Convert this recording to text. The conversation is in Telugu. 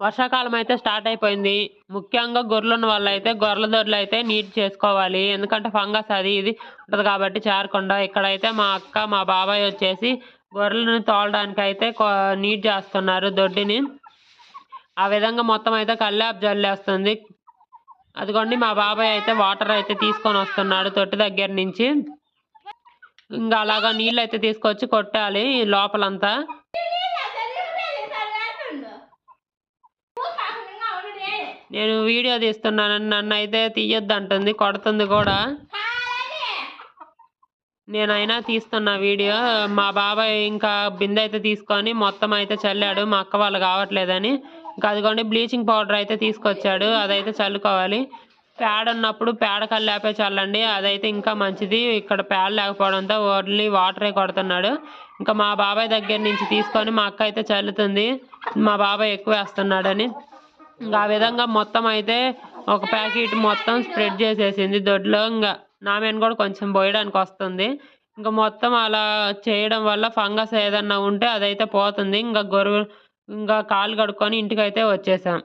వర్షాకాలం అయితే స్టార్ట్ అయిపోయింది. ముఖ్యంగా గొర్రెలున్న వాళ్ళైతే గొర్రెల దొడ్లయితే నీట్ చేసుకోవాలి. ఎందుకంటే ఫంగస్ అది ఇది ఉంటది కాబట్టి చేరకుండా. ఇక్కడైతే మా అక్క, మా బాబాయ్ వచ్చేసి గొర్రెలను తోలడానికైతే నీట్ చేస్తున్నారు దొడ్డిని. ఆ విధంగా మొత్తం అయితే కల్లాపు జల్లేస్తుంది. అదిగోండి మా బాబాయ్ అయితే వాటర్ అయితే తీసుకొని వస్తున్నాడు తొట్టి దగ్గర నుంచి. ఇంకా అలాగా నీళ్ళైతే తీసుకొచ్చి కొట్టాలి లోపలంతా. నేను వీడియో తీస్తున్నానని నన్ను అయితే తీయొద్దు అంటుంది, కొడుతుంది కూడా. నేనైనా తీస్తున్నా వీడియో. మా బాబాయ్ ఇంకా బిందె అయితే తీసుకొని మొత్తం అయితే చల్లాడు, మా అక్క వాళ్ళు కావట్లేదని. ఇంకా అదిగోండి బ్లీచింగ్ పౌడర్ అయితే తీసుకొచ్చాడు, అదైతే చల్లుకోవాలి. పేడ ఉన్నప్పుడు పేడ కల్లాపే చల్లండి, అదైతే ఇంకా మంచిది. ఇక్కడ పేడ లేకపోవడంతో ఓన్లీ వాటరే కొడుతున్నాడు. ఇంకా మా బాబాయ్ దగ్గర నుంచి తీసుకొని మా అక్క అయితే చల్లుతుంది, మా బాబాయ్ ఎక్కువ వేస్తున్నాడని. ఇంకా ఆ విధంగా మొత్తం అయితే ఒక ప్యాకెట్ మొత్తం స్ప్రెడ్ చేసేసింది దొడ్లో. ఇంకా నా మీద కూడా కొంచెం పోయడానికి వస్తుంది. ఇంకా మొత్తం అలా చేయడం వల్ల ఫంగస్ ఏదన్నా ఉంటే అదైతే పోతుంది. ఇంకా కాళ్ళు కడుక్కొని ఇంటికైతే వచ్చేసాం.